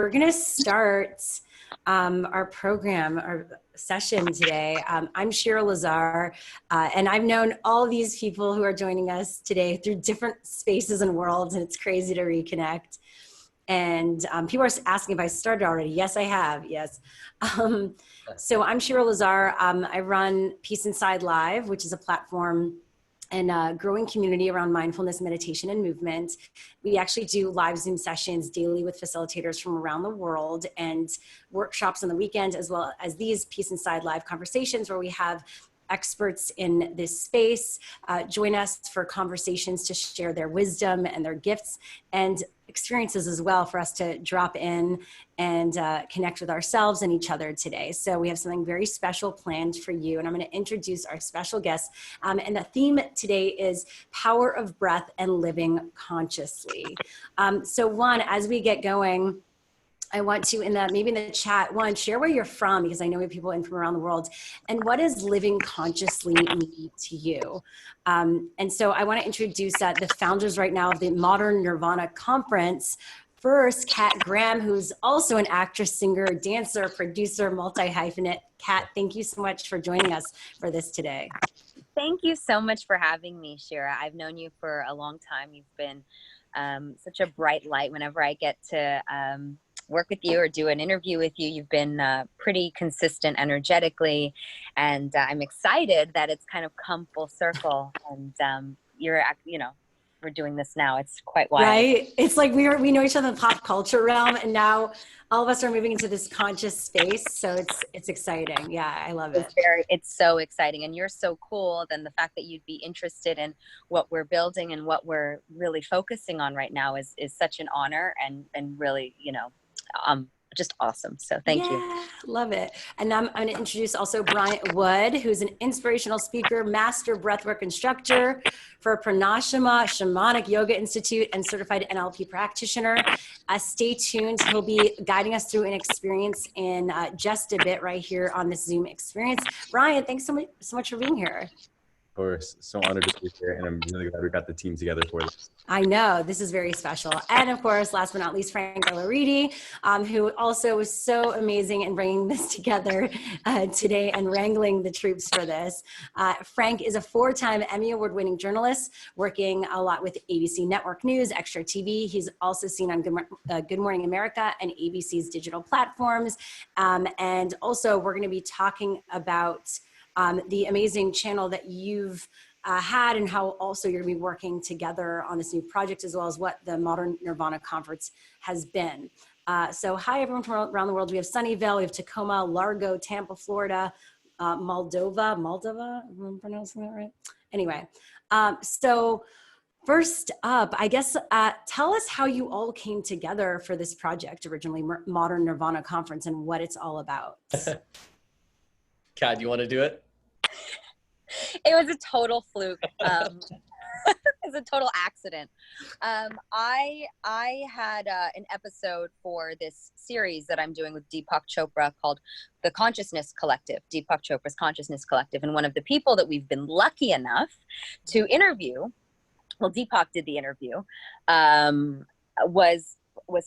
We're going to start our program, our session today. I'm Shira Lazar, and I've known all these people who are joining us today through different spaces and worlds, and it's crazy to reconnect. And people are asking if I started already. Yes, I have. Yes. So I'm Shira Lazar. I run Peace Inside Live, which is a platform and a growing community around mindfulness, meditation, and movement. We actually do live Zoom sessions daily with facilitators from around the world and workshops on the weekend, as well as these Peace Inside Live conversations where we have experts in this space join us for conversations to share their wisdom and their gifts and experiences as well for us to drop in and connect with ourselves and each other today. So we have something very special planned for you, and I'm going to introduce our special guest. And the theme today is Power of Breath and Living Consciously. So one, as we get going, I want to, maybe in the chat, one, share where you're from, because I know we have people in from around the world, and what does living consciously mean to you? And so I want to introduce the founders right now of the Modern Nirvana conference. First, Kat Graham, who's also an actress, singer, dancer, producer, multi-hyphenate. Kat, thank you so much for joining us for this today. Thank you so much for having me, Shira. I've known you for a long time. You've been such a bright light whenever I get to work with you or do an interview with you. You've been pretty consistent energetically, and I'm excited that it's kind of come full circle, and we're doing this now. It's quite wild. Right? It's like we know each other in the pop culture realm, and now all of us are moving into this conscious space. So it's exciting. Yeah, I love it. It's so exciting, and you're so cool. Then the fact that you'd be interested in what we're building and what we're really focusing on right now is such an honor, and really, just awesome. So thank you. Love it. And now I'm going to introduce also Bryant Wood, who's an inspirational speaker, master breathwork instructor for Pranashama Shamanic Yoga Institute, and certified NLP practitioner. Stay tuned. He'll be guiding us through an experience in just a bit right here on this Zoom experience. Bryant, thanks so much for being here. Of course, so honored to be here, and I'm really glad we got the team together for this. I know, this is very special. And of course, last but not least, Frank Elaridi, who also was so amazing in bringing this together today and wrangling the troops for this. Frank is a 4-time Emmy Award-winning journalist, working a lot with ABC Network News, Extra TV. He's also seen on Good Morning America and ABC's digital platforms. And also, we're going to be talking about the amazing channel that you've had, and how also you're going to be working together on this new project, as well as what the Modern Nirvana conference has been. So hi, everyone from around the world. We have Sunnyvale, we have Tacoma, Largo, Tampa, Florida, Moldova, am I pronouncing that right? Anyway, so first up, I guess, tell us how you all came together for this project, originally Modern Nirvana conference, and what it's all about. Kat, do you want to do it? It was a total fluke. It was a total accident. I had an episode for this series that I'm doing with Deepak Chopra called The Consciousness Collective, Deepak Chopra's Consciousness Collective. And one of the people that we've been lucky enough to interview, well, Deepak did the interview, was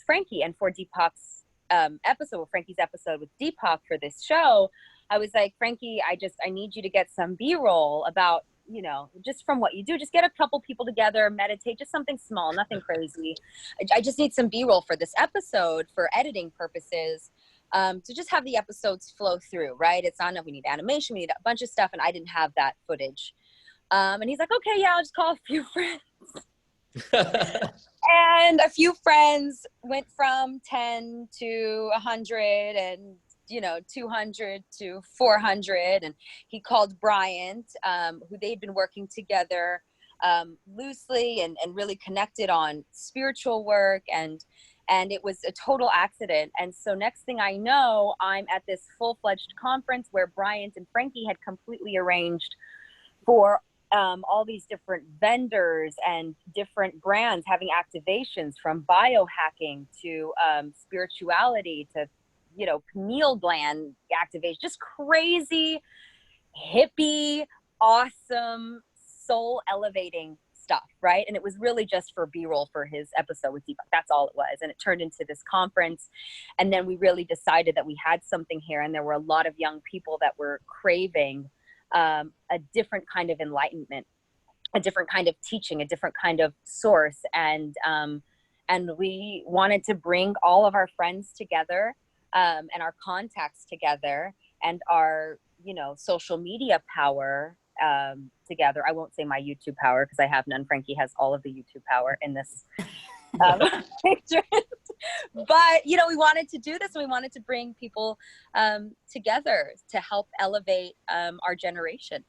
Frankie. And for Deepak's episode, Frankie's episode with Deepak for this show, I was like, Frankie, I need you to get some B-roll about, just from what you do. Just get a couple people together, meditate, just something small, nothing crazy. I just need some B-roll for this episode for editing purposes, to just have the episodes flow through, right? It's not enough. We need animation, we need a bunch of stuff, and I didn't have that footage. And he's like, okay, yeah, I'll just call a few friends. And a few friends went from 10 to 100 and 200 to 400, and he called Bryant, who they'd been working together loosely and really connected on spiritual work, and it was a total accident. And so next thing I know, I'm at this full-fledged conference where Bryant and Frankie had completely arranged for all these different vendors and different brands having activations, from biohacking to spirituality to pineal gland activation, just crazy, hippie, awesome, soul elevating stuff, right? And it was really just for B-roll for his episode with Deepak. That's all it was. And it turned into this conference. And then we really decided that we had something here, and there were a lot of young people that were craving a different kind of enlightenment, a different kind of teaching, a different kind of source. And we wanted to bring all of our friends together, and our contacts together, and our, social media power together. I won't say my YouTube power because I have none. Frankie has all of the YouTube power in this picture. But, we wanted to do this, and we wanted to bring people together to help elevate our generation.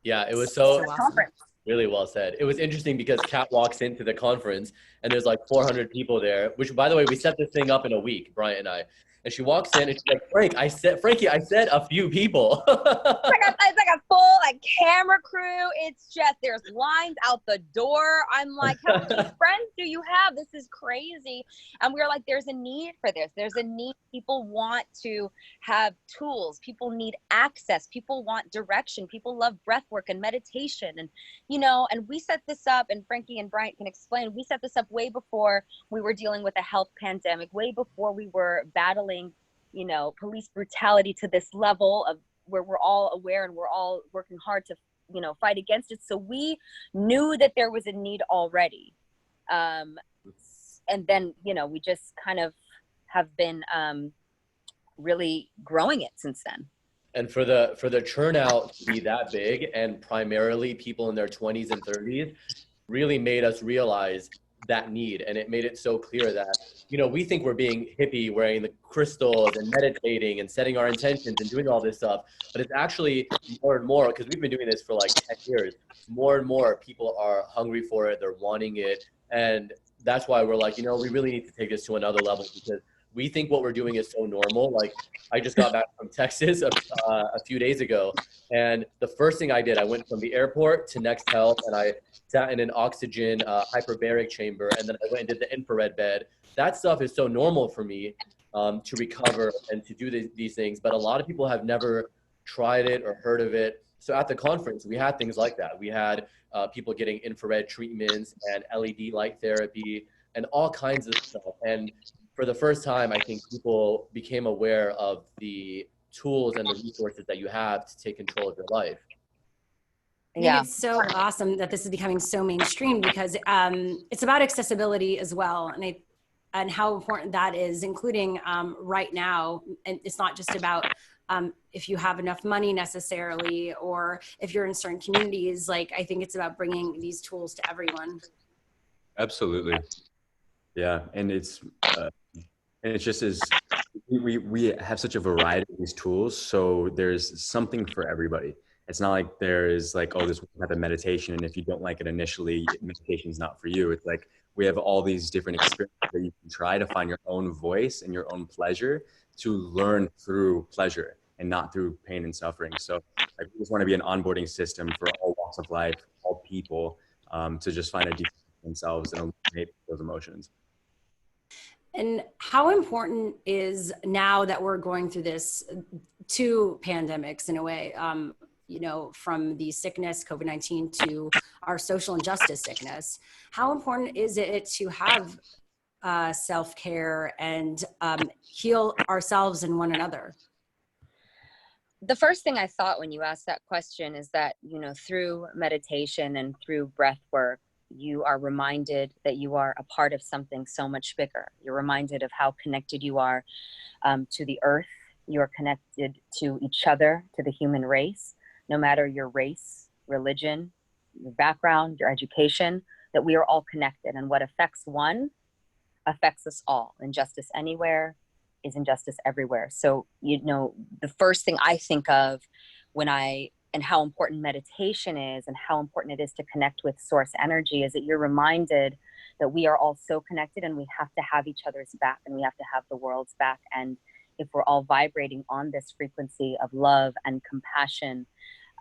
Yeah, it was So so awesome. really well said. It was interesting because Kat walks into the conference and there's like 400 people there, which, by the way, we set this thing up in a week, Bryant and I. And she walks in and she's like, Frankie, I said a few people. It's like a full camera crew. It's just, there's lines out the door. I'm like, how many friends do you have? This is crazy. And we were like, there's a need for this. There's a need. People want to have tools. People need access. People want direction. People love breath work and meditation. And, and we set this up, and Frankie and Bryant can explain, we set this up way before we were dealing with a health pandemic, way before we were battling, police brutality to this level of where we're all aware and we're all working hard to, fight against it. So we knew that there was a need already. And then, we just kind of have been really growing it since then. And for the turnout to be that big, and primarily people in their 20s and 30s, really made us realize that need. And it made it so clear that, we think we're being hippie, wearing the crystals and meditating and setting our intentions and doing all this stuff. But it's actually more and more, because we've been doing this for like 10 years, more and more people are hungry for it. They're wanting it. And that's why we're like, we really need to take this to another level, because we think what we're doing is so normal. Like, I just got back from Texas a few days ago, and the first thing I did, I went from the airport to Next Health, and I sat in an oxygen hyperbaric chamber, and then I went and did the infrared bed. That stuff is so normal for me to recover and to do these things, but a lot of people have never tried it or heard of it. So at the conference, we had things like that. We had people getting infrared treatments and LED light therapy and all kinds of stuff. And for the first time, I think people became aware of the tools and the resources that you have to take control of your life. I think it's so awesome that this is becoming so mainstream, because it's about accessibility as well, and how important that is, including right now. And it's not just about if you have enough money necessarily, or if you're in certain communities. Like, I think it's about bringing these tools to everyone. Absolutely. Yeah, and it's just as we have such a variety of these tools, so there's something for everybody. It's not like there is like, oh, this type of meditation, and if you don't like it initially, meditation is not for you. It's like we have all these different experiences that you can try to find your own voice and your own pleasure, to learn through pleasure and not through pain and suffering. So like, we just want to be an onboarding system for all walks of life, all people, to just find a deep themselves and eliminate those emotions. And how important is, now that we're going through this, two pandemics in a way, from the sickness, COVID-19, to our social injustice sickness, how important is it to have self-care and heal ourselves and one another? The first thing I thought when you asked that question is that, through meditation and through breath work, you are reminded that you are a part of something so much bigger. You're reminded of how connected you are to the earth. You are connected to each other, to the human race, no matter your race, religion, your background, your education, that we are all connected. And what affects one affects us all. Injustice anywhere is injustice everywhere. So, the first thing I think of and how important meditation is, and how important it is to connect with source energy, is that you're reminded that we are all so connected, and we have to have each other's back, and we have to have the world's back. And if we're all vibrating on this frequency of love and compassion,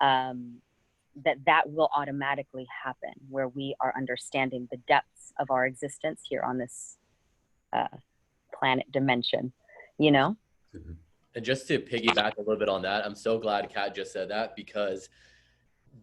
that will automatically happen, where we are understanding the depths of our existence here on this planet dimension, And just to piggyback a little bit on that, I'm so glad Kat just said that, because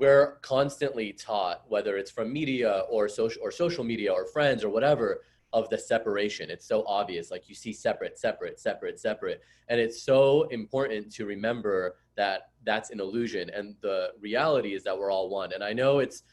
we're constantly taught, whether it's from media or social media or friends or whatever, of the separation. It's so obvious, like you see separate, separate, separate, separate. And it's so important to remember that that's an illusion. And the reality is that we're all one. And I know it's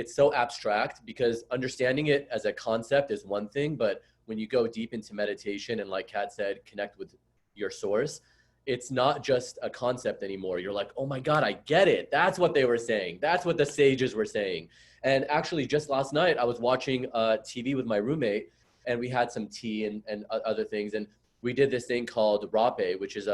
so abstract, because understanding it as a concept is one thing, but when you go deep into meditation and, like Kat said, connect with your source, it's not just a concept anymore. You're like, oh my God, I get it. That's what they were saying. That's what the sages were saying. And actually, just last night, I was watching TV with my roommate, and we had some tea and other things. And we did this thing called rape, which is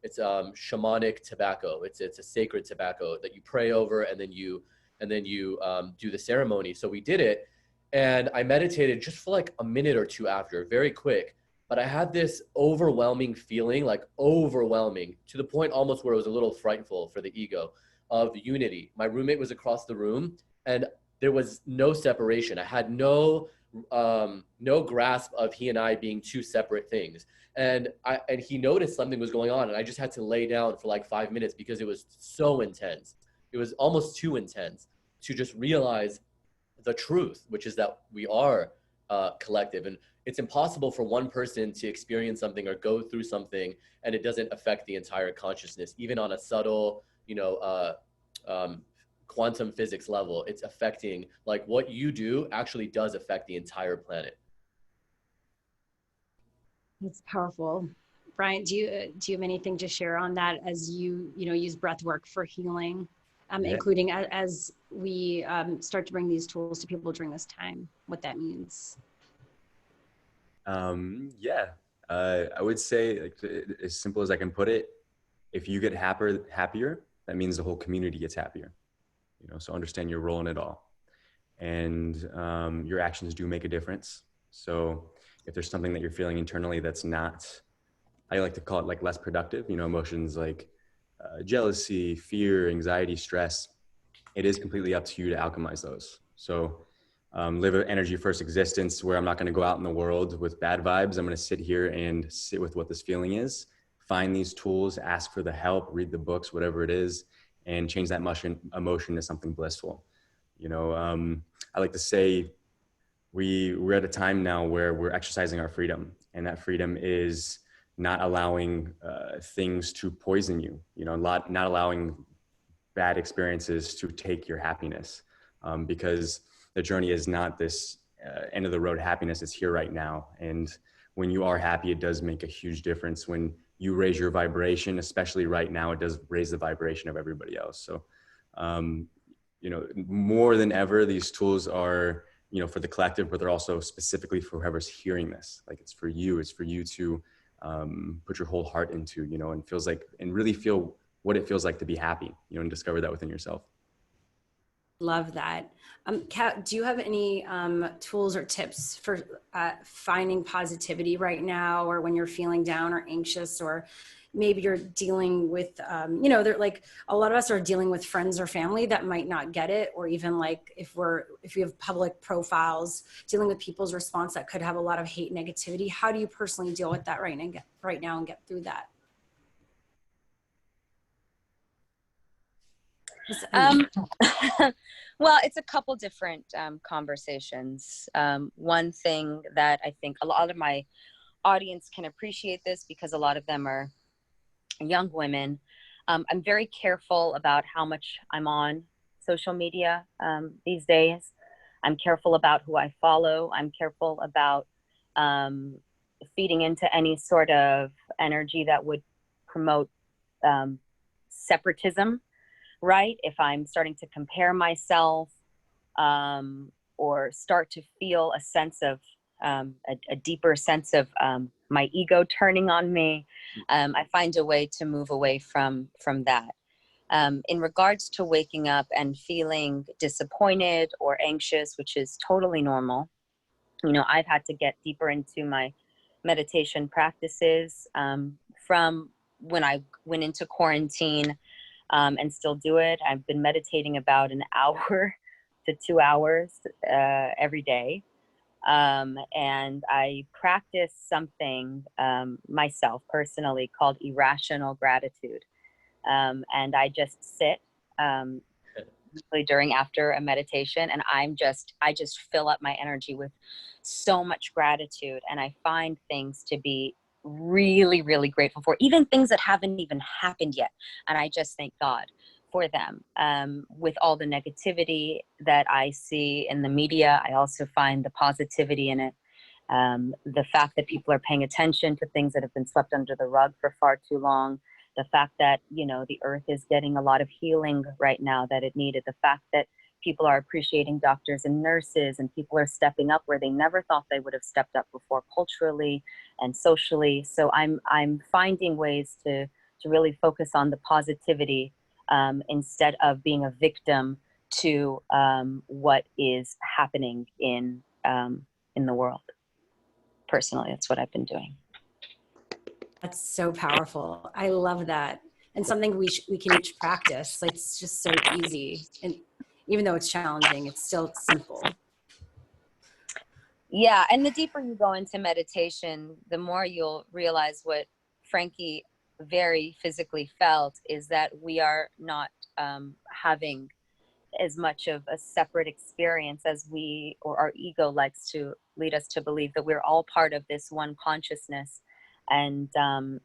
it's shamanic tobacco. It's a sacred tobacco that you pray over, and then you do the ceremony. So we did it, and I meditated just for like a minute or two after, very quick. But I had this overwhelming feeling, like overwhelming, to the point almost where it was a little frightful for the ego, of unity. My roommate was across the room, and there was no separation. I had no grasp of he and I being two separate things. And he noticed something was going on, and I just had to lay down for like 5 minutes because it was so intense. It was almost too intense to just realize the truth, which is that we are collective, and it's impossible for one person to experience something or go through something and it doesn't affect the entire consciousness, even on a subtle, quantum physics level. It's affecting, like, what you do actually does affect the entire planet. It's powerful. Bryant, do you have anything to share on that as you use breath work for healing, including as we start to bring these tools to people during this time, what that means? I would say, like, as simple as I can put it, if you get happier, that means the whole community gets happier. So understand your role in it all, and your actions do make a difference. So if there's something that you're feeling internally that's not, I like to call it like less productive, emotions like jealousy, fear, anxiety, stress, it is completely up to you to alchemize those. So live an energy first existence where I'm not going to go out in the world with bad vibes. I'm going to sit here and sit with what this feeling is, find these tools, ask for the help, read the books, whatever it is, and change that emotion to something blissful. I like to say we're at a time now where we're exercising our freedom, and that freedom is not allowing things to poison you, not allowing bad experiences to take your happiness, because the journey is not this end of the road happiness. It's here right now. And when you are happy, it does make a huge difference. When you raise your vibration, especially right now, it does raise the vibration of everybody else. So, more than ever, these tools are, for the collective, but they're also specifically for whoever's hearing this. Like, it's for you to put your whole heart into, and really feel what it feels like to be happy, and discover that within yourself. Love that. Kat, do you have any tools or tips for finding positivity right now, or when you're feeling down or anxious, or maybe you're dealing with, they're like, a lot of us are dealing with friends or family that might not get it, or even like if we have public profiles, dealing with people's response that could have a lot of hate, negativity. How do you personally deal with that right now and get through that? Well, it's a couple different conversations. One thing that I think a lot of my audience can appreciate this, because a lot of them are young women. I'm very careful about how much I'm on social media these days. I'm careful about who I follow. I'm careful about feeding into any sort of energy that would promote separatism. Right? If I'm starting to compare myself or start to feel a sense of a deeper sense of my ego turning on me, I find a way to move away from that. In regards to waking up and feeling disappointed or anxious, which is totally normal, I've had to get deeper into my meditation practices from when I went into quarantine. And still do it. I've been meditating about an hour to 2 hours every day. And I practice something myself personally called irrational gratitude. And I just sit usually during after a meditation, and I just fill up my energy with so much gratitude, and I find things to be really, really grateful for, even things that haven't even happened yet. And I just thank God for them. With all the negativity that I see in the media, I also find the positivity in it. The fact that people are paying attention to things that have been swept under the rug for far too long. The fact that, you know, the earth is getting a lot of healing right now that it needed. The fact that people are appreciating doctors and nurses, and people are stepping up where they never thought they would have stepped up before, culturally and socially. So I'm finding ways to really focus on the positivity, instead of being a victim to what is happening in the world. Personally, that's what I've been doing. That's so powerful. I love that. And something we can each practice. Like, it's just so easy. And even though it's challenging, it's still simple. Yeah. And the deeper you go into meditation, the more you'll realize what Frankie very physically felt, is that we are not having as much of a separate experience as we, or our ego likes to lead us to believe, that we're all part of this one consciousness. And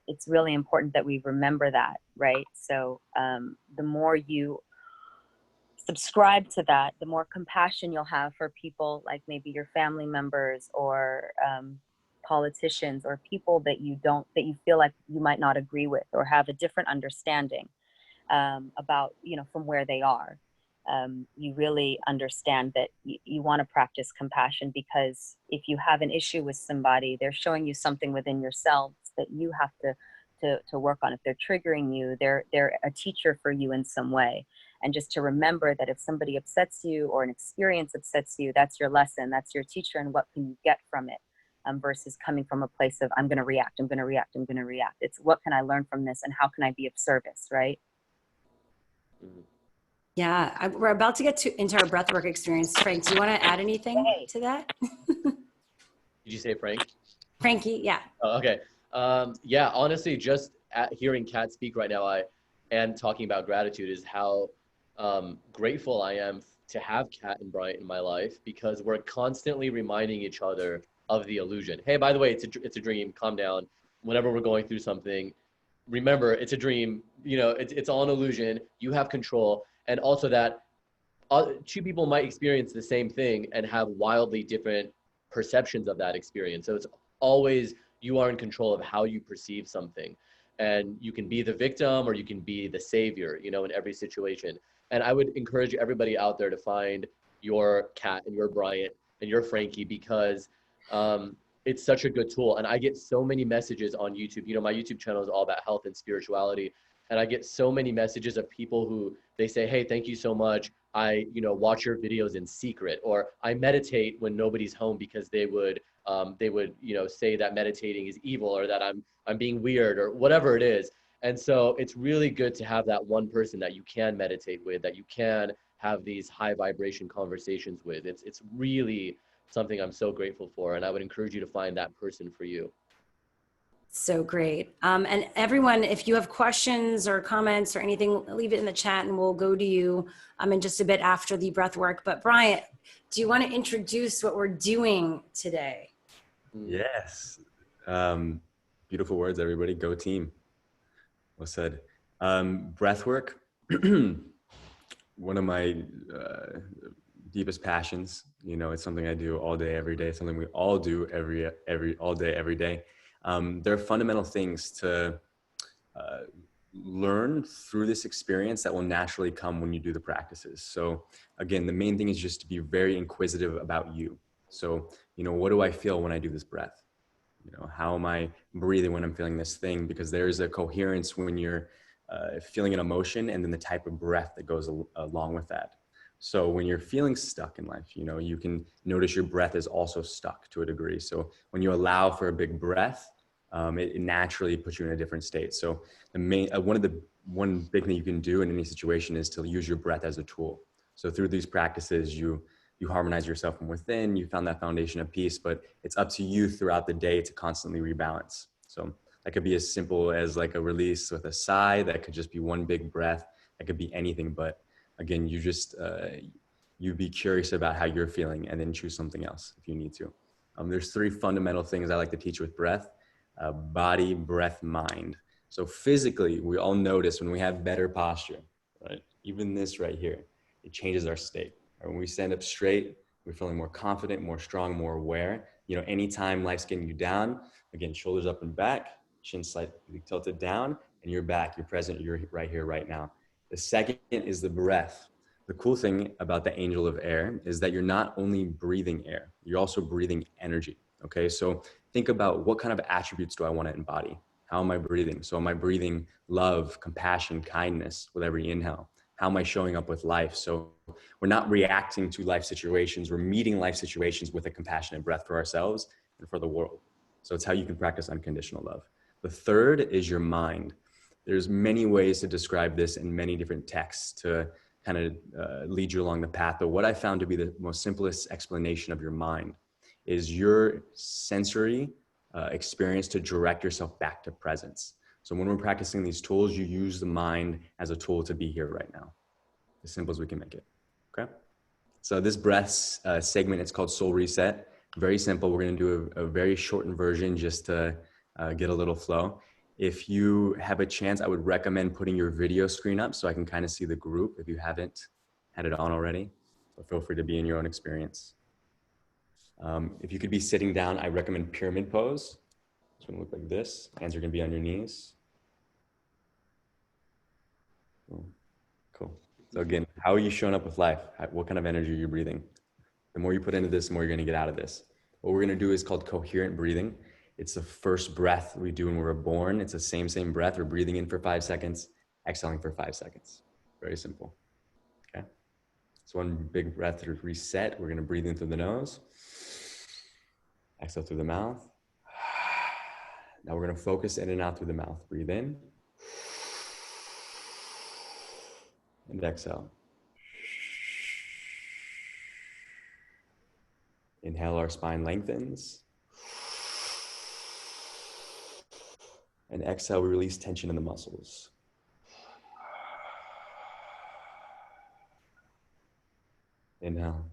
it's really important that we remember that, right? So the more you subscribe to that, the more compassion you'll have for people like maybe your family members, or politicians, or people that you feel like you might not agree with, or have a different understanding about, you know, from where they are. You really understand that you want to practice compassion, because if you have an issue with somebody, they're showing you something within yourselves that you have to work on. If they're triggering you, they're a teacher for you in some way. And just to remember that if somebody upsets you, or an experience upsets you, that's your lesson, that's your teacher, and what can you get from it, versus coming from a place of, I'm going to react, I'm going to react, I'm going to react. It's, what can I learn from this, and how can I be of service, right? Yeah, we're about to get into our breathwork experience. Frank, do you want to add anything to that? Did you say Frank? Frankie, yeah. Oh, okay. Yeah, honestly, just hearing Kat speak right now, and talking about gratitude, is how grateful I am to have Kat and Bryant in my life, because we're constantly reminding each other of the illusion. Hey, by the way, it's a dream. Calm down. Whenever we're going through something, remember, it's a dream. You know, it's all an illusion. You have control. And also that two people might experience the same thing and have wildly different perceptions of that experience. So it's always, you are in control of how you perceive something. And you can be the victim, or you can be the savior, you know, in every situation. And I would encourage everybody out there to find your Kat and your Bryant and your Frankie, because it's such a good tool. And I get so many messages on YouTube. You know, my YouTube channel is all about health and spirituality. And I get so many messages of people who, they say, hey, thank you so much. I, you know, watch your videos in secret, or I meditate when nobody's home, because they would, you know, say that meditating is evil, or that I'm being weird, or whatever it is. And so it's really good to have that one person that you can meditate with, that you can have these high vibration conversations with. It's really something I'm so grateful for. And I would encourage you to find that person for you. So great. And everyone, if you have questions or comments or anything, leave it in the chat and we'll go to you in just a bit after the breath work. But Bryant, do you want to introduce what we're doing today? Yes. Beautiful words, everybody. Go team. Well said. Breathwork, one of my deepest passions. You know, it's something I do all day, every day. Something we all do all day, every day. There are fundamental things to learn through this experience that will naturally come when you do the practices. So again, the main thing is just to be very inquisitive about you. So, you know, what do I feel when I do this breath? You know, how am I breathing when I'm feeling this thing? Because there's a coherence when you're feeling an emotion, and then the type of breath that goes along with that. So when you're feeling stuck in life, you know, you can notice your breath is also stuck to a degree. So when you allow for a big breath, it naturally puts you in a different state. So the main, one big thing you can do in any situation is to use your breath as a tool. So through these practices, you harmonize yourself from within, you found that foundation of peace, but it's up to you throughout the day to constantly rebalance. So that could be as simple as like a release with a sigh. That could just be one big breath. That could be anything. But Again, you be curious about how you're feeling and then choose something else if you need to. There's three fundamental things I like to teach with breath: body, breath, mind. So physically, we all notice when we have better posture, right? Even this right here, it changes our state. When we stand up straight, we're feeling more confident, more strong, more aware. Anytime life's getting you down, again, shoulders up and back, chin slightly tilted down, and you're back, you're present, you're right here, right now. The second is the breath. The cool thing about the angel of air is that you're not only breathing air, you're also breathing energy. Okay, so think about, what kind of attributes do I want to embody? How am I breathing? So am I breathing love, compassion, kindness with every inhale? How am I showing up with life? So we're not reacting to life situations, we're meeting life situations with a compassionate breath for ourselves and for the world. So it's how you can practice unconditional love. The third is your mind. There's many ways to describe this in many different texts to kind of lead you along the path. But what I found to be the most simplest explanation of your mind is your sensory experience to direct yourself back to presence. So when we're practicing these tools, you use the mind as a tool to be here right now. As simple as we can make it. Okay. So this breath segment, it's called Soul Reset. Very simple. We're going to do a very shortened version just to get a little flow. If you have a chance, I would recommend putting your video screen up so I can kind of see the group if you haven't had it on already. So feel free to be in your own experience. If you could be sitting down, I recommend pyramid pose. It's going to look like this. Hands are going to be on your knees. Cool. So again, how are you showing up with life? What kind of energy are you breathing? The more you put into this, the more you're going to get out of this. What we're going to do is called coherent breathing. It's the first breath we do when we're born. It's the same breath. We're breathing in for 5 seconds, exhaling for 5 seconds. Very simple. Okay. So one big breath to reset. We're going to breathe in through the nose. Exhale through the mouth. Now we're going to focus in and out through the mouth. Breathe in. And exhale. Inhale, our spine lengthens. And exhale, we release tension in the muscles. Inhale.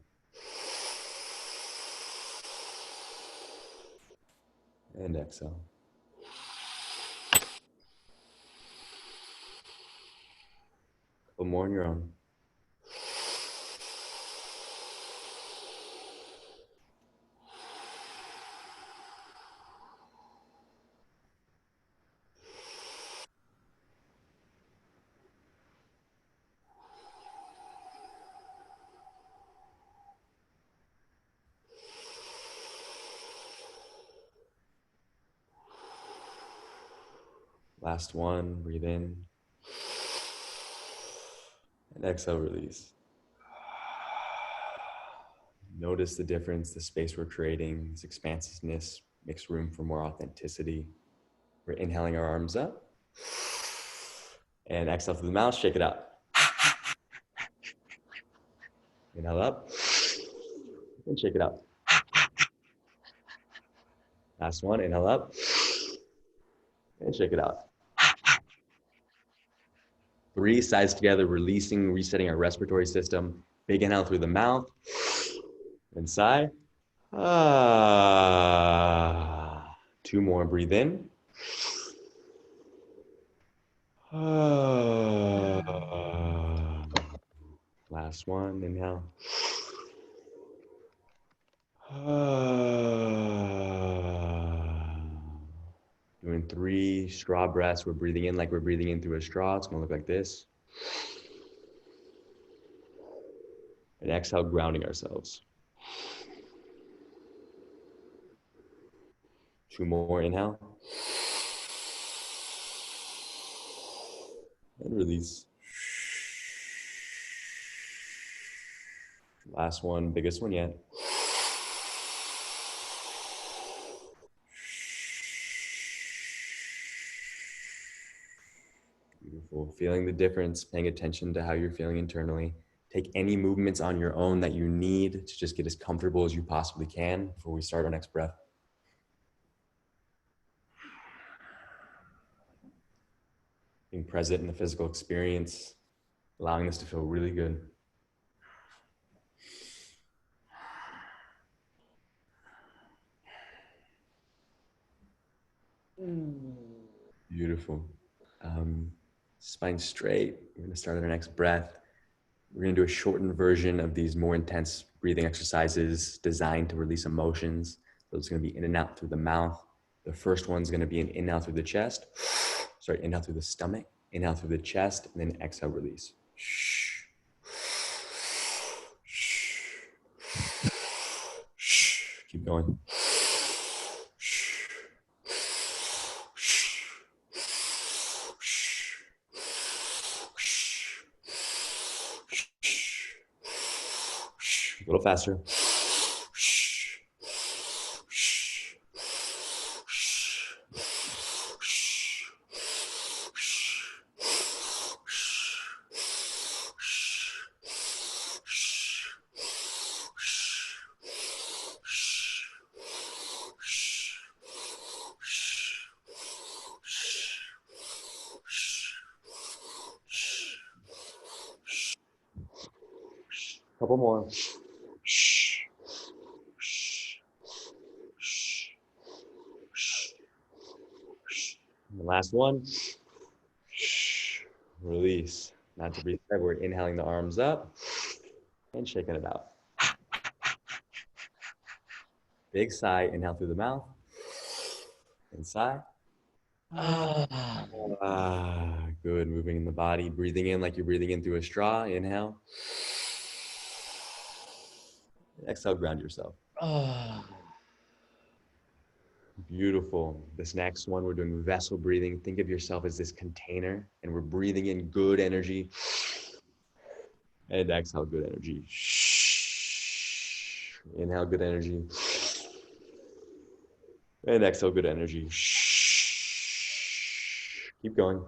And exhale. A couple more on your own. Last one, breathe in. And exhale, release. Notice the difference, the space we're creating, this expansiveness makes room for more authenticity. We're inhaling our arms up. And exhale through the mouth, shake it out. Inhale up. And shake it out. Last one, inhale up. And shake it out. 3 sides together, releasing, resetting our respiratory system. Big inhale through the mouth. And sigh. 2 more, breathe in. Last one, inhale. Doing 3 straw breaths. We're breathing in like we're breathing in through a straw. It's gonna look like this. And exhale, grounding ourselves. 2 more, inhale. And release. Last one, biggest one yet. Beautiful. Feeling the difference, paying attention to how you're feeling internally. Take any movements on your own that you need to just get as comfortable as you possibly can before we start our next breath. Being present in the physical experience, allowing this to feel really good. Beautiful. Spine straight. We're going to start our next breath. We're going to do a shortened version of these more intense breathing exercises designed to release emotions. So it's going to be in and out through the mouth. The first one's going to be an inhale through the chest. Sorry, inhale through the stomach, inhale through the chest, and then exhale, release. Keep going. A little faster. Couple more. And the last one. Release. Not to breathe heavy. We're inhaling the arms up and shaking it out. Big sigh. Inhale through the mouth. And sigh. Good. Moving in the body. Breathing in like you're breathing in through a straw. Inhale. Exhale, ground yourself. Beautiful. This next one, we're doing vessel breathing. Think of yourself as this container, and we're breathing in good energy. And exhale, good energy. Inhale, good energy. And exhale, good energy. Keep going.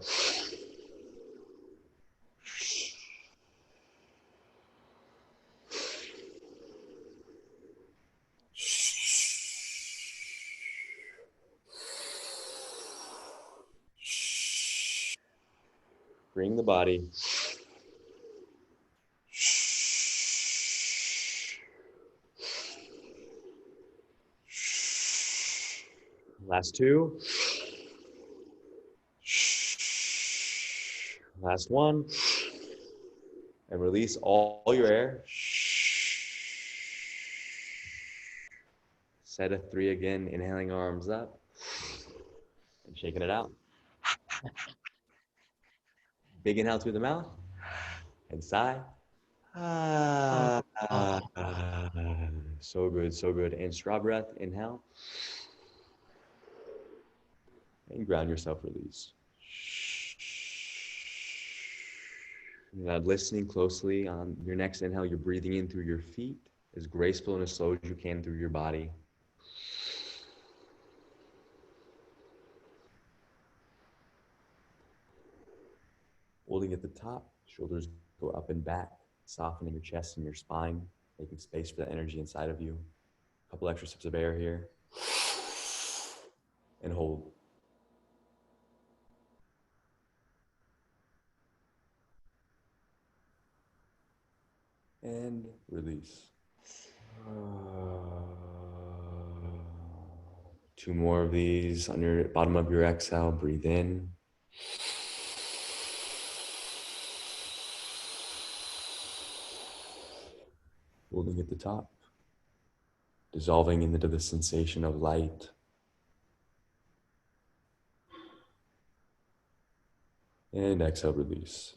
Bring the body. Last two. Last one. And release all your air. Set of 3 again, inhaling arms up and shaking it out. Big inhale through the mouth and sigh. So good, so good. And straw breath, inhale. And ground yourself, release. Now listening closely on your next inhale, you're breathing in through your feet, as graceful and as slow as you can through your body. Holding at the top, shoulders go up and back, softening your chest and your spine, making space for the energy inside of you. A couple extra sips of air here. And hold. And release. 2 more of these on your bottom of your exhale. Breathe in. Holding at the top. Dissolving into the sensation of light. And exhale, release.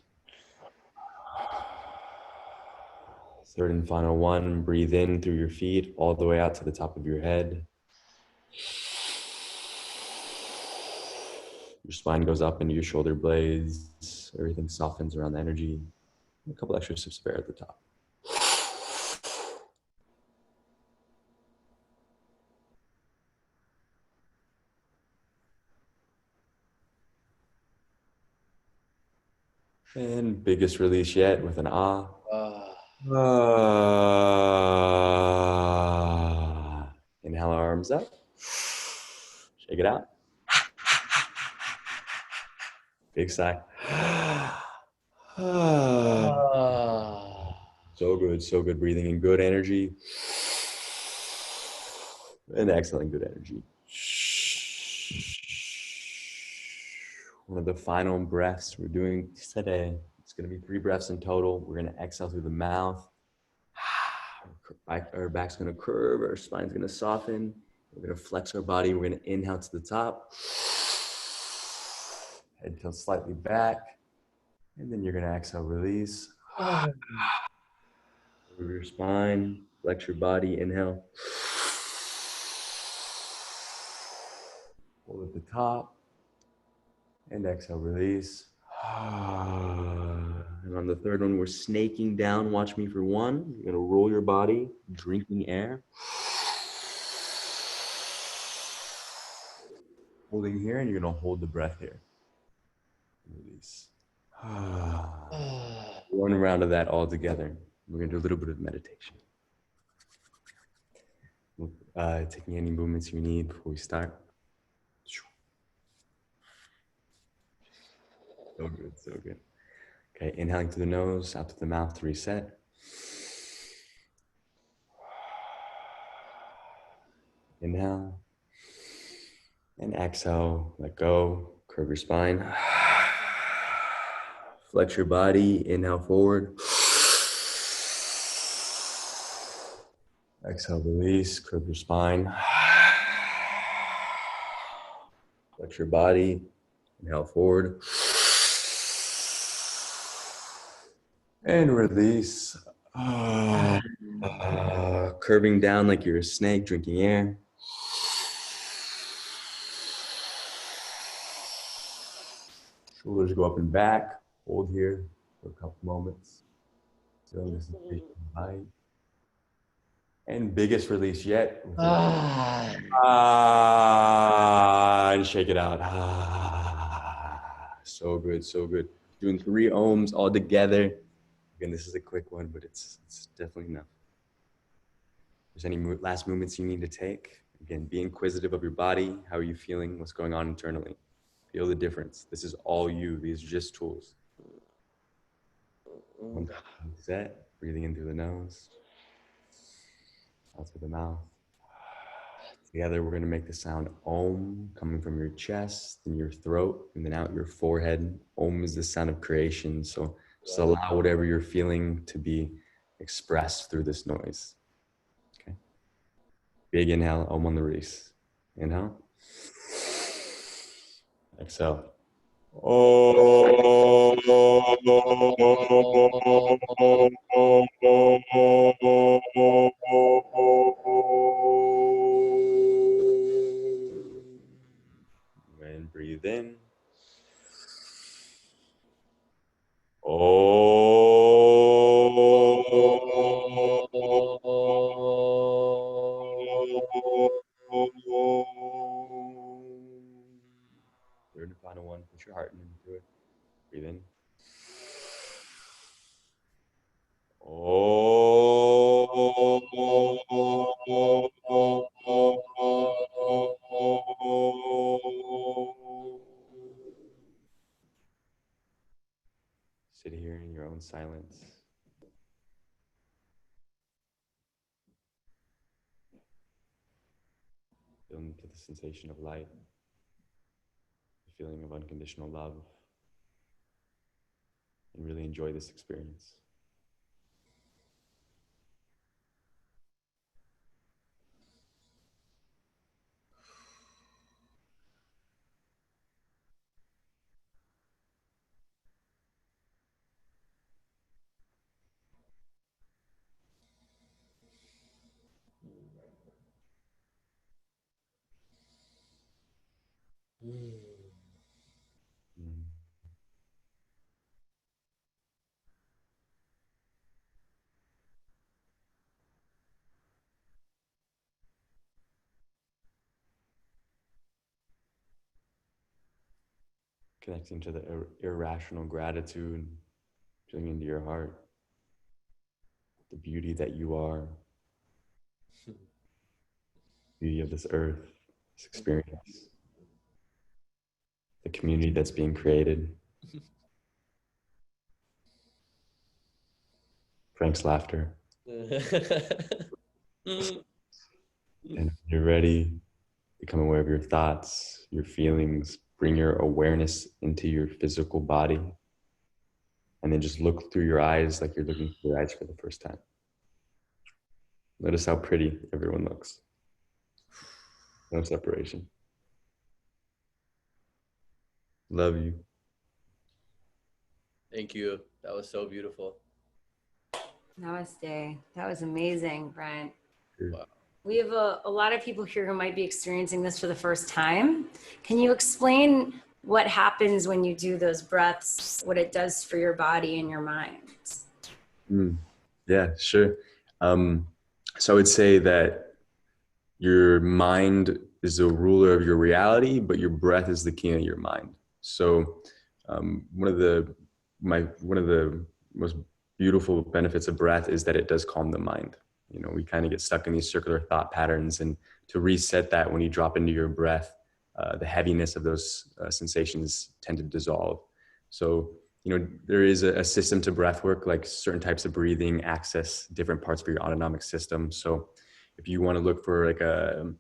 Third and final one, breathe in through your feet all the way out to the top of your head. Your spine goes up into your shoulder blades. Everything softens around the energy. A couple extra sips of air at the top. And biggest release yet with an ah. Inhale, arms up. Shake it out. Big sigh. So good, so good. Breathing in good energy. And exhaling good energy. One of the final breaths we're doing today. It's going to be 3 breaths in total. We're going to exhale through the mouth. Our back's going to curve. Our spine's going to soften. We're going to flex our body. We're going to inhale to the top. Head tilt slightly back. And then you're going to exhale, release. Move your spine. Flex your body. Inhale. Hold at the top. And exhale, release. And on the third one, we're snaking down. Watch me for 1. You're going to roll your body, drinking air. Holding here, and you're going to hold the breath here. Release. 1 round of that all together. We're going to do a little bit of meditation. Taking any movements you need before we start. So good, so good. Okay, inhaling through the nose, out through the mouth to reset. Inhale. And exhale, let go, curve your spine. Flex your body, inhale forward. Exhale, release, curve your spine. Flex your body, inhale forward. And release. Curving down like you're a snake drinking air. Shoulders go up and back. Hold here for a couple moments. Feeling the sensation of light. And biggest release yet. And shake it out. So good, so good. Doing 3 ohms all together. Again, this is a quick one, but it's definitely enough. If there's any last movements you need to take, again, be inquisitive of your body. How are you feeling? What's going on internally? Feel the difference. This is all you. These are just tools. One time set, breathing in through the nose, out through the mouth. Together, we're going to make the sound Om coming from your chest and your throat, and then out your forehead. Om is the sound of creation. So just allow whatever you're feeling to be expressed through this noise. Okay. Big inhale, Om on the release. Inhale. Exhale. And breathe in. Third and final one. Put your heart into it. Breathe in. Sit here in your own silence. Feel into the sensation of light, the feeling of unconditional love, and really enjoy this experience. Connecting to the irrational gratitude, feeling into your heart, the beauty that you are, beauty of this earth, this experience, the community that's being created. Frank's laughter. Mm. And if you're ready, become aware of your thoughts, your feelings, bring your awareness into your physical body, and then just look through your eyes like you're looking through your eyes for the first time. Notice how pretty everyone looks. No separation. Love you. Thank you. That was so beautiful. Namaste. That was amazing, Bryant. Wow. We have a lot of people here who might be experiencing this for the first time. Can you explain what happens when you do those breaths, what it does for your body and your mind? Yeah, sure. So I would say that your mind is the ruler of your reality, but your breath is the king of your mind. So one of the most beautiful benefits of breath is that it does calm the mind. You know, we kind of get stuck in these circular thought patterns, and to reset that, when you drop into your breath, the heaviness of those sensations tend to dissolve. So, you know, there is a system to breath work, like certain types of breathing access different parts of your autonomic system. So if you want to look for like a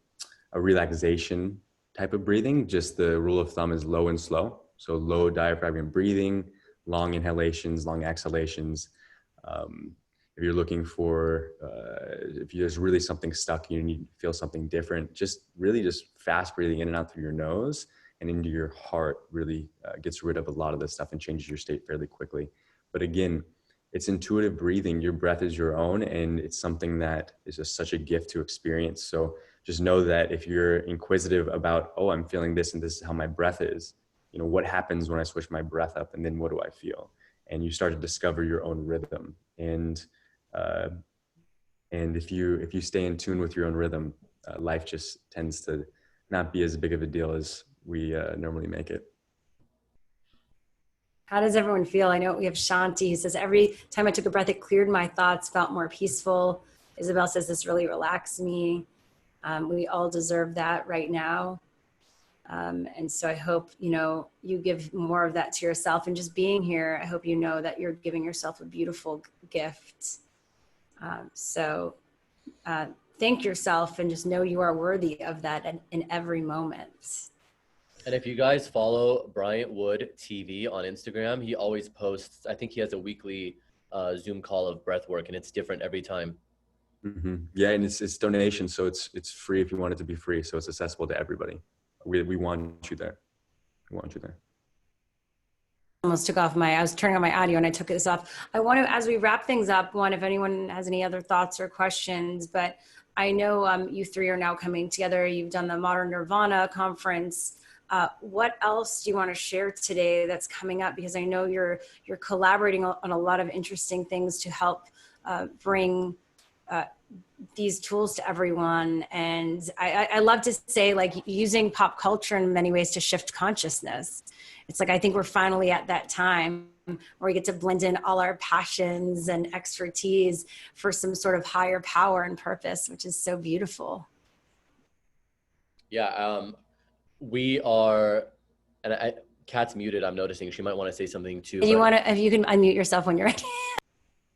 relaxation type of breathing, just the rule of thumb is low and slow. So low diaphragm breathing, long inhalations, long exhalations. If you're looking for, if there's really something stuck, you need to feel something different, just really just fast breathing in and out through your nose and into your heart really gets rid of a lot of this stuff and changes your state fairly quickly. But again, it's intuitive breathing. Your breath is your own, and it's something that is just such a gift to experience. So just know that if you're inquisitive about, oh, I'm feeling this and this is how my breath is, you know, what happens when I switch my breath up, and then what do I feel? And you start to discover your own rhythm. And if you stay in tune with your own rhythm, life just tends to not be as big of a deal as we normally make it. How does everyone feel? I know we have Shanti who says, every time I took a breath, it cleared my thoughts, felt more peaceful. Isabel says, this really relaxed me. We all deserve that right now. And so I hope, you know, you give more of that to yourself, and just being here, I hope you know that you're giving yourself a beautiful gift. Thank yourself and just know you are worthy of that in every moment. And if you guys follow Bryant Wood TV on Instagram, he always posts, I think he has a weekly Zoom call of breathwork, and it's different every time. Mm-hmm. Yeah, and it's donation, so it's free if you want it to be free, so it's accessible to everybody. We want you there. We want you there. Almost took off I was turning on my audio and I took this off. I want to, as we wrap things up, if anyone has any other thoughts or questions, but I know you three are now coming together. You've done the Modern Nirvana conference. What else do you want to share today that's coming up? Because I know you're collaborating on a lot of interesting things to help bring these tools to everyone. And I love to say, like, using pop culture in many ways to shift consciousness. It's like, I think we're finally at that time where we get to blend in all our passions and expertise for some sort of higher power and purpose, which is so beautiful. Yeah, we are, and Kat's muted, I'm noticing. She might want to say something too. If you can unmute yourself when you're ready.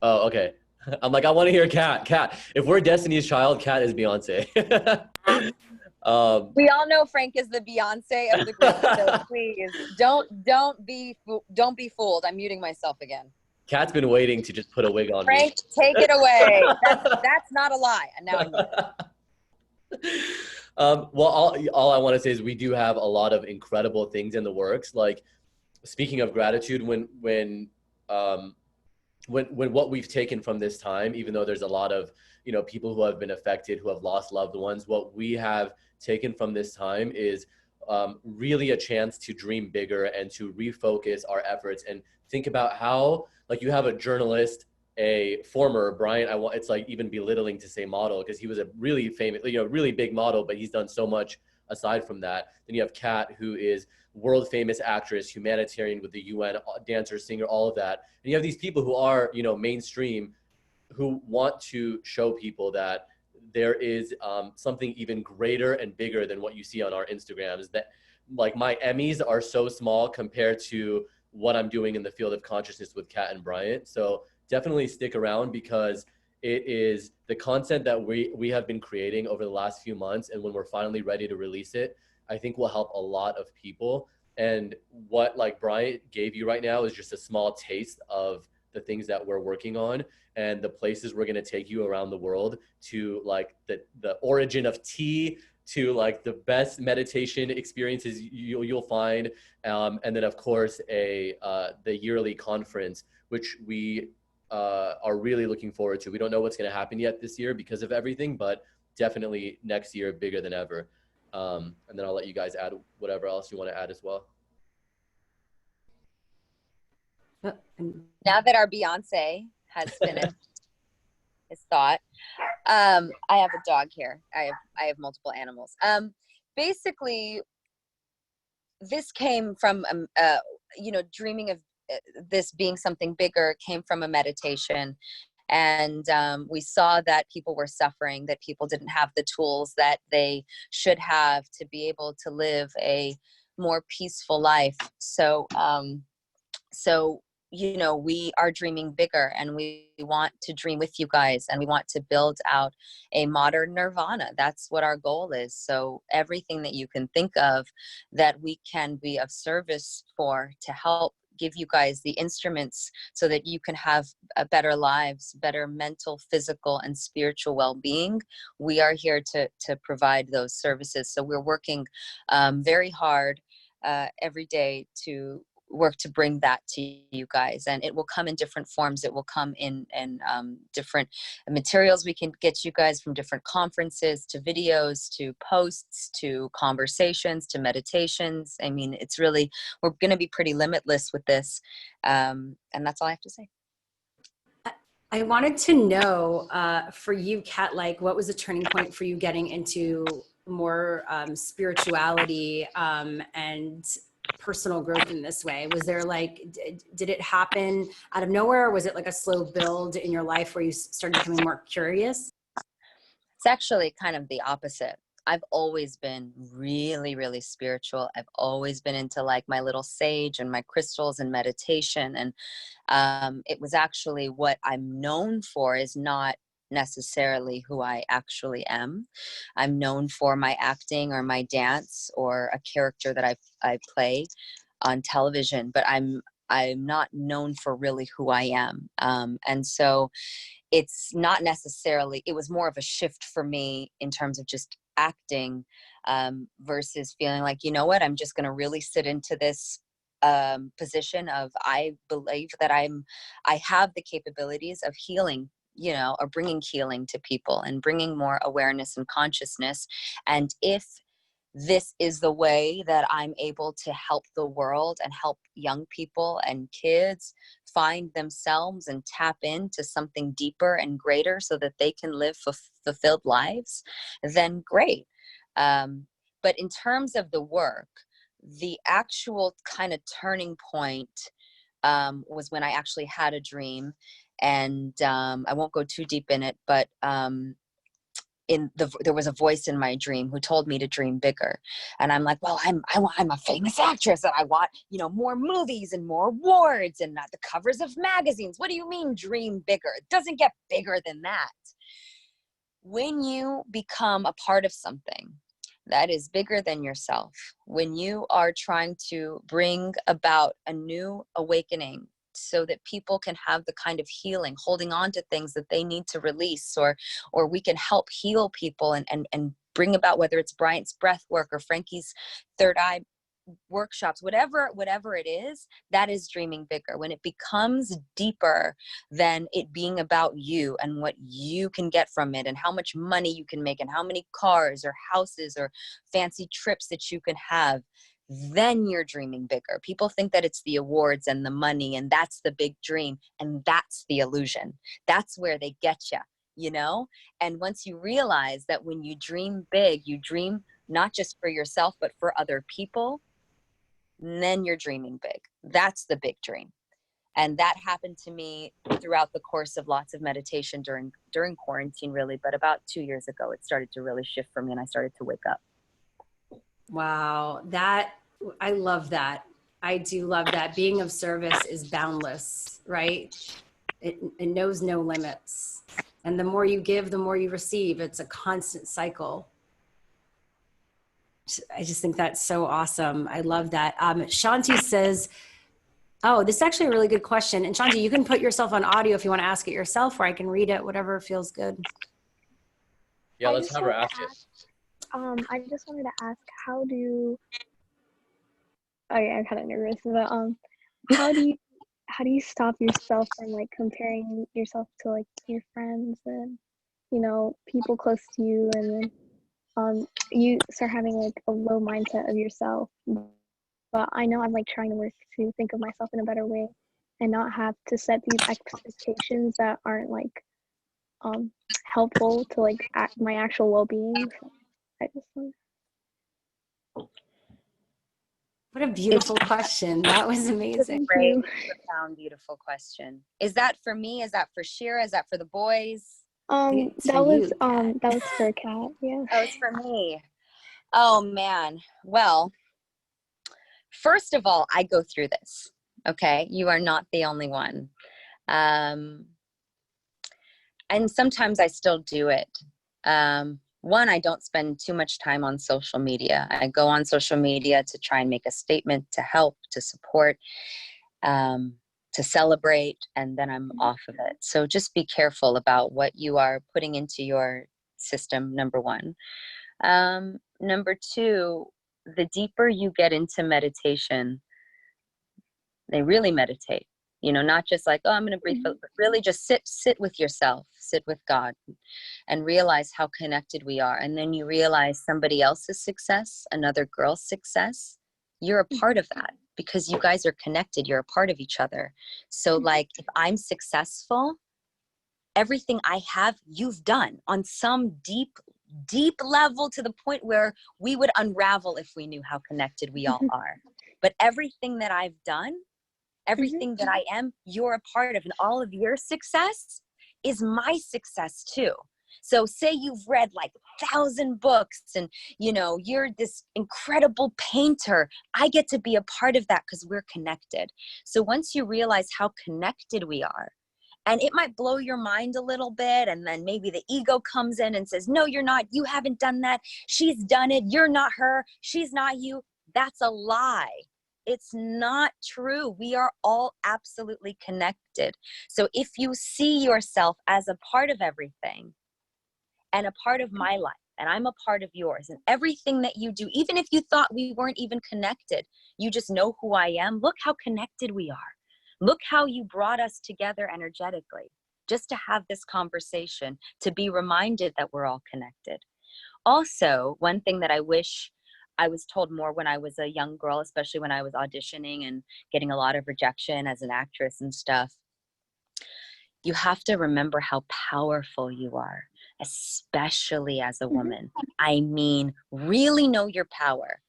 Oh, okay. I'm like, I want to hear Kat. Kat, if we're Destiny's Child, Kat is Beyonce. We all know Frank is the Beyonce of the group, so please don't be fooled. I'm muting myself again. Kat's been waiting to just put a wig on Frank, me. take it away. That's not a lie. And now I'm well, all I want to say is we do have a lot of incredible things in the works. Like, speaking of gratitude, when what we've taken from this time, even though there's a lot of, you know, people who have been affected, who have lost loved ones, what we have taken from this time is really a chance to dream bigger and to refocus our efforts and think about how, like, you have a journalist, a former Bryant, it's like even belittling to say model, because he was a really famous, you know, really big model, but he's done so much aside from that. Then you have Kat, who is world famous actress, humanitarian with the UN, dancer, singer, all of that. And you have these people who are, you know, mainstream, who want to show people that there is something even greater and bigger than what you see on our Instagrams. That, like, my Emmys are so small compared to what I'm doing in the field of consciousness with Kat and Bryant. So definitely stick around, because it is the content that we have been creating over the last few months. And when we're finally ready to release it, I think will help a lot of people. And what like Bryant gave you right now is just a small taste of the things that we're working on and the places we're going to take you around the world, to like the origin of tea, to like the best meditation experiences you'll find. And then of course the yearly conference, which we are really looking forward to. We don't know what's going to happen yet this year because of everything, but definitely next year bigger than ever. And then I'll let you guys add whatever else you want to add as well. Now that our Beyonce has finished his thought, I have a dog here. I have multiple animals. Basically, this came from dreaming of this being something bigger came from a meditation. And we saw that people were suffering, that people didn't have the tools that they should have to be able to live a more peaceful life. So we are dreaming bigger, and we want to dream with you guys, and we want to build out a modern Nirvana. That's what our goal is. So everything that you can think of that we can be of service for, to help give you guys the instruments so that you can have better lives, better mental, physical, and spiritual well-being. We are here to provide those services. So we're working very hard every day to work to bring that to you guys, and it will come in different forms. It will come in different materials we can get you guys, from different conferences to videos to posts to conversations to meditations. I mean, it's really, we're going to be pretty limitless with this, and that's all I have to say. I wanted to know for you, Kat, like what was the turning point for you getting into more spirituality and personal growth in this way? Was there like, did it happen out of nowhere? Or was it like a slow build in your life where you started becoming more curious? It's actually kind of the opposite. I've always been really, really spiritual. I've always been into like my little sage and my crystals and meditation. And it was actually what I'm known for is not necessarily who I actually am. I'm known for my acting or my dance or a character that I play on television, but I'm not known for really who I am. And so it's not necessarily, it was more of a shift for me in terms of just acting versus feeling like, you know what, I'm just going to really sit into this position of, I believe that I have the capabilities of healing, or bringing healing to people and bringing more awareness and consciousness. And if this is the way that I'm able to help the world and help young people and kids find themselves and tap into something deeper and greater so that they can live fulfilled lives, then great. But in terms of the work, the actual kind of turning point was when I actually had a dream. And I won't go too deep in it, but there was a voice in my dream who told me to dream bigger. And I'm like, well, I'm a famous actress and I want, more movies and more awards and not the covers of magazines. What do you mean dream bigger? It doesn't get bigger than that. When you become a part of something that is bigger than yourself, when you are trying to bring about a new awakening so that people can have the kind of healing, holding on to things that they need to release, or we can help heal people and bring about, whether it's Bryant's Breathwork or Frankie's Third Eye workshops, whatever it is, that is dreaming bigger. When it becomes deeper than it being about you and what you can get from it and how much money you can make and how many cars or houses or fancy trips that you can have, then you're dreaming bigger. People think that it's the awards and the money and that's the big dream, and that's the illusion. That's where they get you, And once you realize that when you dream big, you dream not just for yourself but for other people, then you're dreaming big. That's the big dream. And that happened to me throughout the course of lots of meditation during quarantine, really. But about 2 years ago, it started to really shift for me and I started to wake up. Wow. I love that. I do love that. Being of service is boundless, right? It knows no limits. And the more you give, the more you receive. It's a constant cycle. I just think that's so awesome. I love that. Shanti says, oh, this is actually a really good question. And Shanti, you can put yourself on audio if you want to ask it yourself, or I can read it, whatever feels good. Yeah, let's have her ask it. I just wanted to ask, how do you, okay, I'm kind of nervous, but how do you stop yourself from like comparing yourself to like your friends and, you know, people close to you, and then you start having like a low mindset of yourself. But I know I'm like trying to work to think of myself in a better way and not have to set these expectations that aren't like helpful to like my actual well-being. So I just What a beautiful question. That was amazing. Great, profound, beautiful question. Is that for me? Is that for Shira? Is that for the boys? that was for Kat. Yeah. Oh, it's for me. Oh man. Well, first of all, I go through this. Okay, you are not the only one. And sometimes I still do it. One, I don't spend too much time on social media. I go on social media to try and make a statement, to help, to support, to celebrate, and then I'm off of it. So just be careful about what you are putting into your system, number one. Number two, the deeper you get into meditation, they really meditate, you know, not just like, oh, I'm going to breathe, but really just sit with yourself, sit with God, and realize how connected we are. And then you realize somebody else's success, another girl's success, you're a part of that because you guys are connected. You're a part of each other. So like, if I'm successful, everything I have, you've done on some deep level, to the point where we would unravel if we knew how connected we all are. But everything that I've done, everything that I am, you're a part of, and all of your success is my success too. So say you've read like 1,000 books and, you know, you're this incredible painter. I get to be a part of that because we're connected. So once you realize how connected we are, and it might blow your mind a little bit, and then maybe the ego comes in and says, no, you're not, you haven't done that. She's done it. You're not her. She's not you. That's a lie. It's not true. We are all absolutely connected. So if you see yourself as a part of everything and a part of my life, and I'm a part of yours, and everything that you do, even if you thought we weren't even connected, you just know who I am. Look how connected we are. Look how you brought us together energetically, just to have this conversation, to be reminded that we're all connected. Also, one thing that I wish I was told more when I was a young girl, especially when I was auditioning and getting a lot of rejection as an actress and stuff, you have to remember how powerful you are, especially as a woman. I mean, really know your power,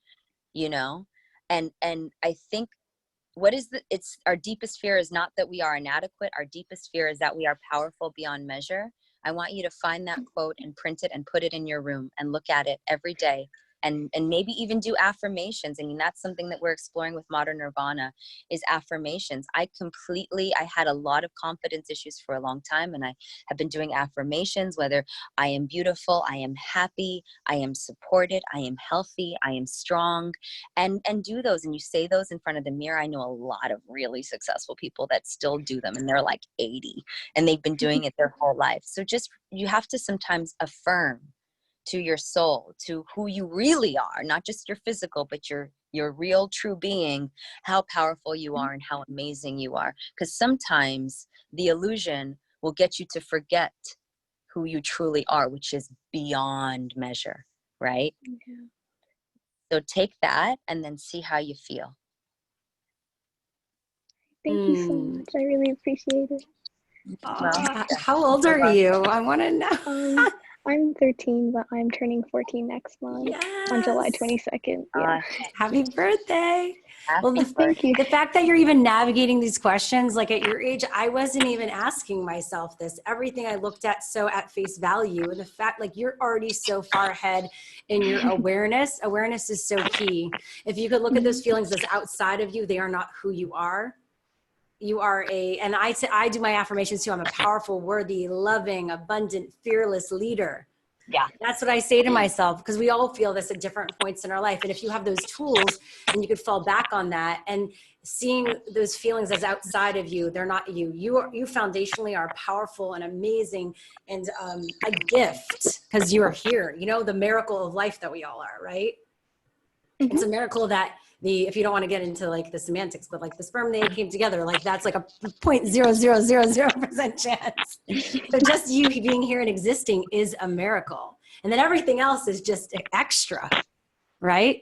you know? And I think it's our deepest fear is not that we are inadequate. Our deepest fear is that we are powerful beyond measure. I want you to find that quote and print it and put it in your room and look at it every day. And maybe even do affirmations. I mean, that's something that we're exploring with Modern Nirvana, is affirmations. I had a lot of confidence issues for a long time, and I have been doing affirmations, whether I am beautiful, I am happy, I am supported, I am healthy, I am strong, and do those. And you say those in front of the mirror. I know a lot of really successful people that still do them, and they're like 80, and they've been doing it their whole life. So just, you have to sometimes affirm to your soul, to who you really are, not just your physical, but your real true being, how powerful you are and how amazing you are. Because sometimes the illusion will get you to forget who you truly are, which is beyond measure, right? Yeah. So take that and then see how you feel. Thank you so much. I really appreciate it. How old are you? I want to know. I'm 13, but I'm turning 14 next month on July 22nd. Yeah. Happy birthday. Thank you. The fact that you're even navigating these questions, like at your age, I wasn't even asking myself this. Everything I looked at so at face value, and the fact like you're already so far ahead in your awareness is so key. If you could look at those feelings as outside of you, they are not who you are. you are and I do my affirmations too. I'm a powerful, worthy, loving, abundant, fearless leader. Yeah. That's what I say to myself, because we all feel this at different points in our life. And if you have those tools, then you could fall back on that, and seeing those feelings as outside of you, they're not you. You foundationally are powerful and amazing, and a gift, because you are here. You know, the miracle of life that we all are, right? Mm-hmm. It's a miracle that if you don't want to get into like the semantics, but like the sperm and egg came together, like that's like a 0.0000% chance. So just you being here and existing is a miracle. And then everything else is just extra, right?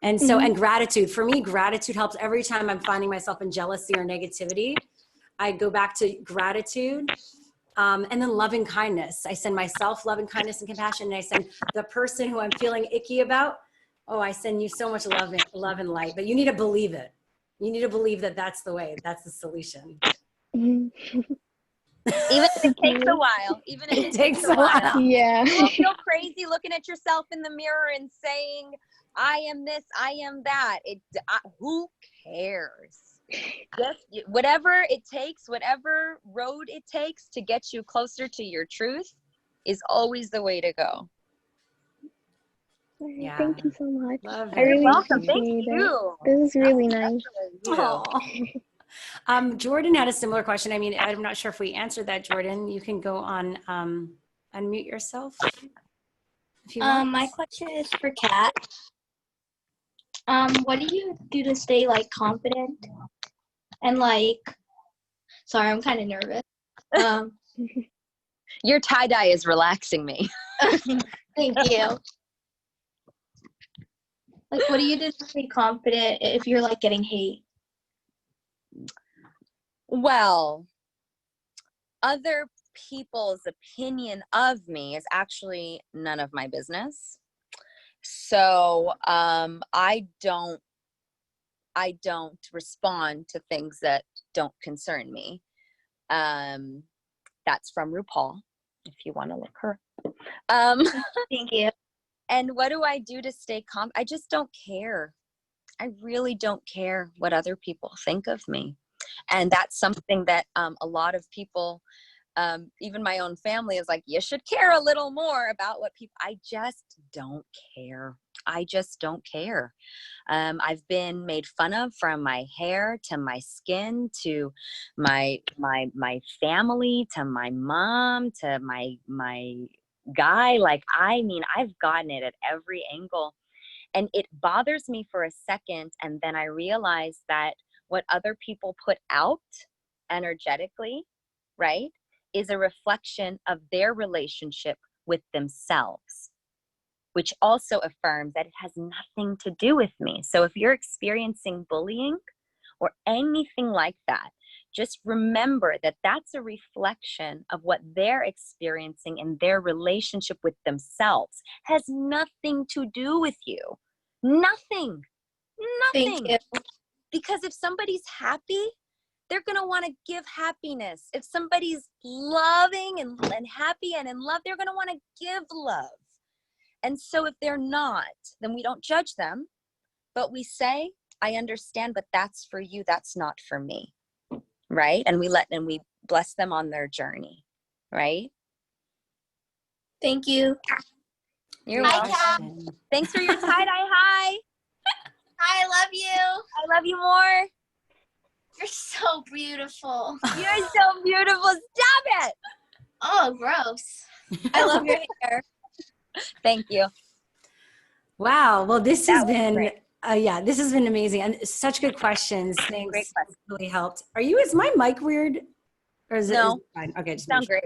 And so, and gratitude, for me, gratitude helps. Every time I'm finding myself in jealousy or negativity, I go back to gratitude. And then loving kindness. I send myself loving kindness and compassion. And I send the person who I'm feeling icky about, oh, I send you so much love and light, but you need to believe it. You need to believe that that's the way, that's the solution. Mm-hmm. Even if it takes a while, even if it takes a while. Yeah. You don't feel crazy looking at yourself in the mirror and saying, I am this, I am that. Who cares? Just whatever it takes, whatever road it takes to get you closer to your truth is always the way to go. Yeah. Thank you so much. Love I really welcome. appreciate Thank you. it. This is really nice. Jordan had a similar question. I mean, I'm not sure if we answered that, Jordan. You can go on, unmute yourself if you want. My question is for Kat. What do you do to stay like confident and like, sorry, I'm kind of nervous. Your tie-dye is relaxing me. Thank you. Like, what do you do to stay confident if you're like getting hate? Well, other people's opinion of me is actually none of my business. So I don't respond to things that don't concern me. That's from RuPaul, if you want to look her up. Thank you. And what do I do to stay calm? I just don't care. I really don't care what other people think of me. And that's something that a lot of people, even my own family, is like, you should care a little more about what people, I just don't care. I just don't care. I've been made fun of from my hair to my skin to my family to my mom to my guy. Like, I mean, I've gotten it at every angle, and it bothers me for a second. And then I realize that what other people put out energetically, right, is a reflection of their relationship with themselves, which also affirms that it has nothing to do with me. So if you're experiencing bullying or anything like that, just remember that that's a reflection of what they're experiencing in their relationship with themselves. Has nothing to do with you. Nothing. Thank you. Because if somebody's happy, they're going to want to give happiness. If somebody's loving and happy and in love, they're going to want to give love. And so if they're not, then we don't judge them, but we say, I understand, but that's for you. That's not for me. Right? And we bless them on their journey. Right? Thank you. You're Hi, welcome. Kat. Thanks for your tie-dye. Hi. I love you. I love you more. You're so beautiful. You're so beautiful. Stop it. Oh, gross. I love your hair. Thank you. Wow. Well, this has been, great. This has been amazing, and such good questions. Thanks. Great question. Really helped. Is my mic weird? Or is No. it fine? Okay. Just Sound great.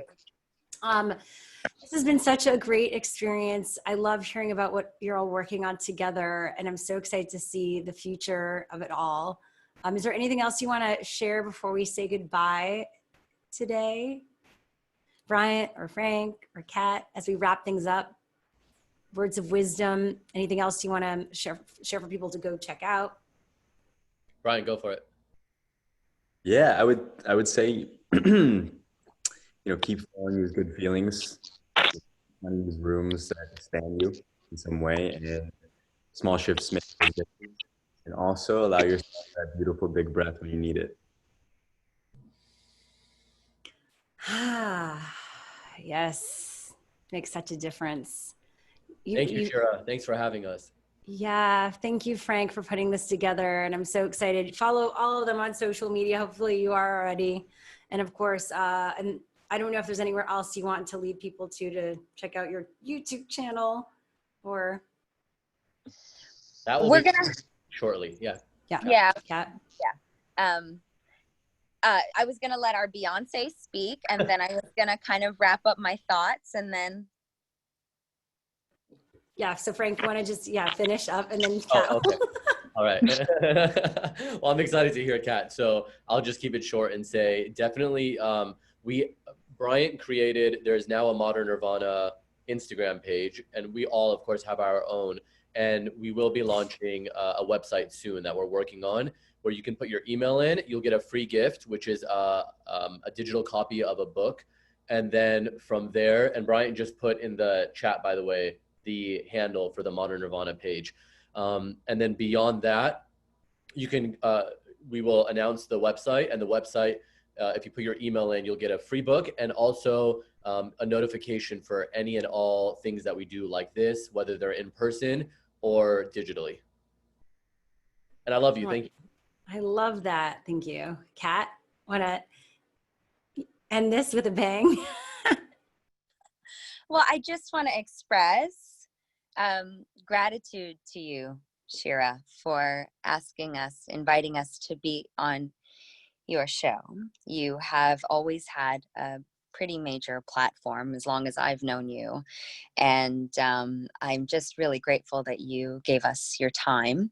This has been such a great experience. I love hearing about what you're all working on together, and I'm so excited to see the future of it all. Is there anything else you want to share before we say goodbye today? Bryant or Frank or Kat, as we wrap things up? Words of wisdom, anything else you want to share for people to go check out? Brian, go for it. Yeah, I would say, keep following these good feelings, find these rooms that expand you in some way, and small shifts make a difference. And also allow yourself that beautiful big breath when you need it. Yes, makes such a difference. Thank you, Shira. Thanks for having us. Yeah, thank you, Frank, for putting this together. And I'm so excited. Follow all of them on social media. Hopefully you are already. And of course, and I don't know if there's anywhere else you want to lead people to check out your YouTube channel or. That will We're be gonna shortly. Yeah. yeah Kat. I was gonna let our Beyonce speak, and then I was gonna kind of wrap up my thoughts, and then. Yeah. So Frank, want to just finish up and then Kat. Oh, okay. All right. Well, I'm excited to hear Kat. So I'll just keep it short and say definitely Bryant created, there's now a Modern Nirvana Instagram page, and we all, of course, have our own. And we will be launching a website soon that we're working on where you can put your email in. You'll get a free gift, which is a digital copy of a book. And then from there, and Bryant just put in the chat, by the way, the handle for the Modern Nirvana page. And then beyond that, you can, we will announce the website, and the website, if you put your email in, you'll get a free book and also a notification for any and all things that we do like this, whether they're in person or digitally. And I love you. Thank you. I love that. Thank you. Kat, want to end this with a bang? Well, I just want to express gratitude to you, Shira, for inviting us to be on your show. You have always had a pretty major platform as long as I've known you. And I'm just really grateful that you gave us your time.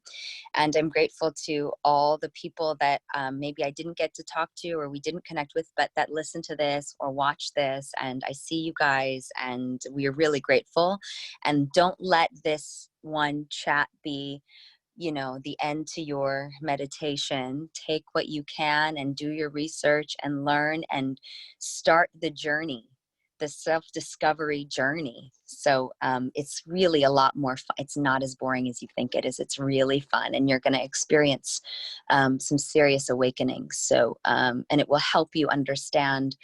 And I'm grateful to all the people that maybe I didn't get to talk to or we didn't connect with, but that listen to this or watch this. And I see you guys, and we are really grateful. And don't let this one chat be the end to your meditation. Take what you can and do your research and learn and start the journey, the self-discovery journey. So it's really a lot more fun. It's not as boring as you think it is. It's really fun, and you're going to experience some serious awakenings. So, and it will help you understand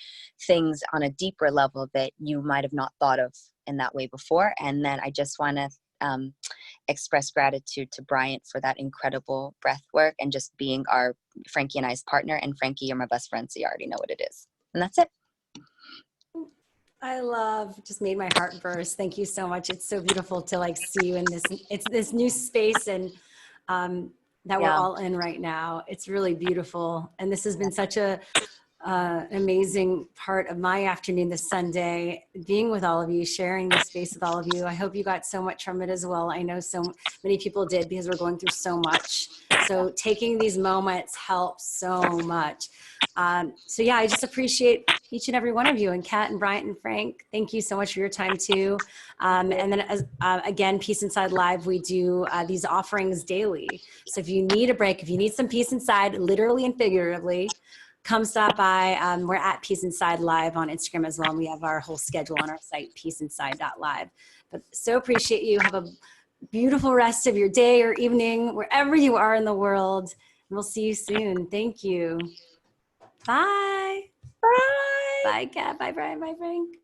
things on a deeper level that you might have not thought of in that way before. And then I just want to express gratitude to Bryant for that incredible breath work and just being our Frankie and I's partner. And Frankie, you're my best friend, so you already know what it is. And that's it. Just made my heart burst. Thank you so much. It's so beautiful to see you in this new space and that we're all in right now. It's really beautiful. And this has been such an amazing part of my afternoon this Sunday, being with all of you, sharing this space with all of you. I hope you got so much from it as well. I know so many people did, because we're going through so much. So taking these moments helps so much. So yeah, I just appreciate each and every one of you, and Kat and Bryant and Frank. Thank you so much for your time too. And then again, Peace Inside Live, we do these offerings daily. So if you need a break, if you need some peace inside, literally and figuratively, come stop by. We're at Peace Inside Live on Instagram as well. And we have our whole schedule on our site, peaceinside.live. But so appreciate you. Have a beautiful rest of your day or evening, wherever you are in the world. And we'll see you soon. Thank you. Bye. Bye. Bye, Kat. Bye, Brian. Bye, Frank.